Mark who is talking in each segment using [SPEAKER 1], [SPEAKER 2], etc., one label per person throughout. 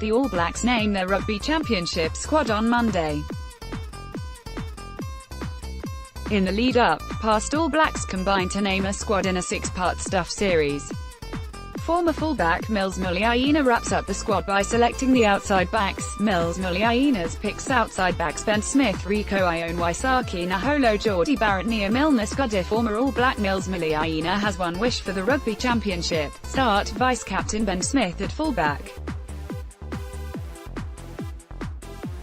[SPEAKER 1] the All Blacks named their Rugby Championship squad on Monday. In the lead-up, past All Blacks combined to name a squad in a six-part stuff series. Former fullback Mils Muliaina wraps up the squad by selecting the outside backs. Mils Muliaina's picks outside backs Ben Smith, Rieko Ioane-Waisake Naholo, Jordie Barrett, Mil Muliaina. Former All Black Mils Muliaina has one wish for the Rugby Championship: start vice-captain Ben Smith at fullback.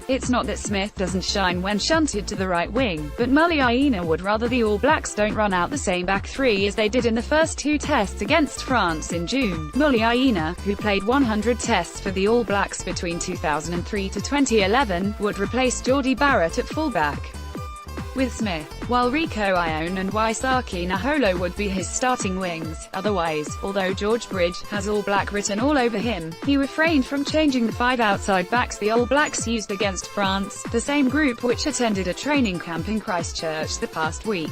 [SPEAKER 1] It's not that Smith doesn't shine when shunted to the right wing, but Muliaina would rather the All Blacks don't run out the same back three as they did in the first two tests against France in June. Muliaina, who played 100 tests for the All Blacks between 2003 to 2011, would replace Jordie Barrett at fullback with Smith, while Rieko Ioane-Waisake Naholo would be his starting wings. Otherwise, although George Bridge has All Black written all over him, he refrained from changing the five outside backs the All Blacks used against France, the same group which attended a training camp in Christchurch the past week.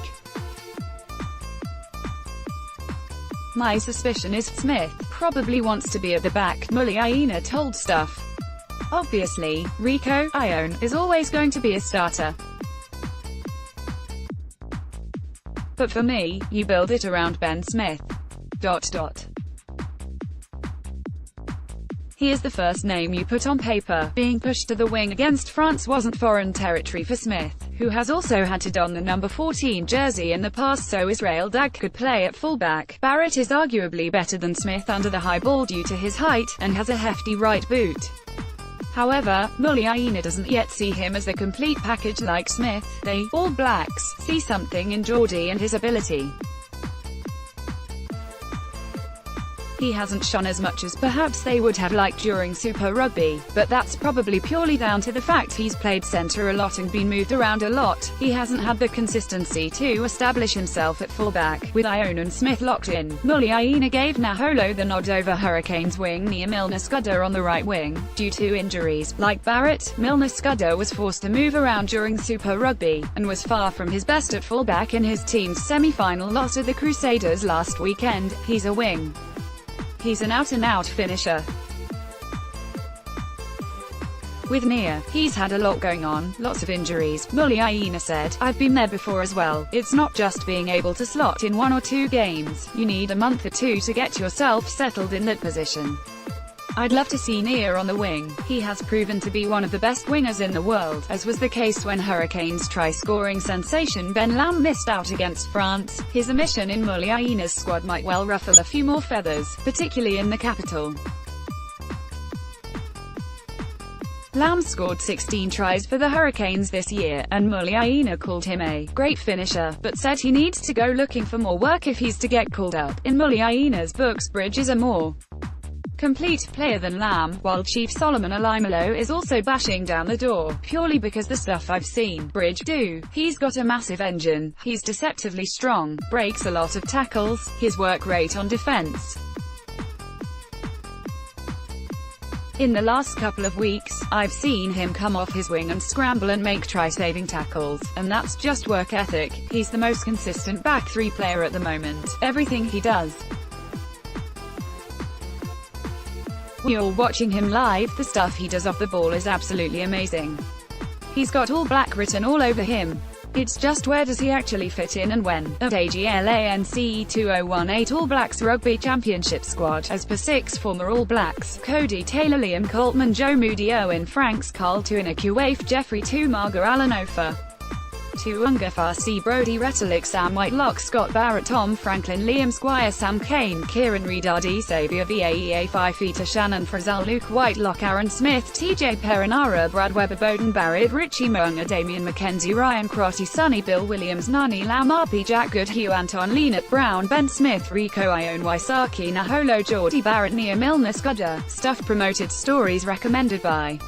[SPEAKER 1] "My suspicion is Smith probably wants to be at the back," Muliaina told Stuff. "Obviously, Rieko Ioane is always going to be a starter. But for me, you build it around Ben Smith. He is the first name you put on paper." Being pushed to the wing against France wasn't foreign territory for Smith, who has also had to don the number 14 jersey in the past so Israel Dag could play at fullback. Barrett is arguably better than Smith under the high ball due to his height, and has a hefty right boot. However, Muliaina doesn't yet see him as a complete package like Smith. The All Blacks see something in Jordie and his ability. He hasn't shone as much as perhaps they would have liked during Super Rugby, but that's probably purely down to the fact he's played centre a lot and been moved around a lot. He hasn't had the consistency to establish himself at fullback. With Ioane and Smith locked in, Muliaina gave Naholo the nod over Hurricanes wing Mil Muliaina on the right wing. Due to injuries, like Barrett, Mil Muliaina was forced to move around during Super Rugby, and was far from his best at fullback in his team's semi-final loss to the Crusaders last weekend. He's a wing. He's an out-and-out finisher. With Nia, he's had a lot going on, lots of injuries. Muliaina said, "I've been there before as well. It's not just being able to slot in 1 or 2 games. You need a month or 2 to get yourself settled in that position. I'd love to see Nia on the wing. He has proven to be one of the best wingers in the world, as was the case when Hurricanes try-scoring sensation Ben Lam missed out against France. His omission in Muliaina's squad might well ruffle a few more feathers, particularly in the capital." Lam scored 16 tries for the Hurricanes this year, and Muliaina called him a great finisher, but said he needs to go looking for more work if he's to get called up. In Muliaina's books, Bridge is a more complete player than Lam, while Chief Solomon Alaimalo is also bashing down the door, purely because the stuff I've seen Bridge do. He's got a massive engine, he's deceptively strong, breaks a lot of tackles, his work rate on defense. In the last couple of weeks, I've seen him come off his wing and scramble and make try-saving tackles, and that's just work ethic. He's the most consistent back three player at the moment. Everything he does. You're watching him live, the stuff he does off the ball is absolutely amazing. He's got All Black written all over him. It's just where does he actually fit in and when. At AGLANCE 2018 All Blacks Rugby Championship squad, as per 6 former All Blacks: Cody Taylor, Liam Coltman, Joe Moody, Owen Franks, Carl Tuina, Kuwaif, Jeffrey Tumaga, Alan Ofer, Tuunga Farsi, Brody Retallick, Sam Whitelock, Scott Barrett, Tom Franklin, Liam Squire, Sam Kane, Kieran Reid, Adi Saviour, VAEA, Fifita, Shannon Frizzell, Luke Whitelock, Aaron Smith, TJ Perinara, Brad Webber, Bowden Barrett, Richie Mounga, Damian McKenzie, Ryan Crotty, Sonny Bill Williams, Nani Lam, RP Jack Good, Hugh Anton, Leenat Brown, Ben Smith, Rieko Ioane-Waisake Naholo, Jordie Barrett, Mil Muliaina. Stuff promoted stories recommended by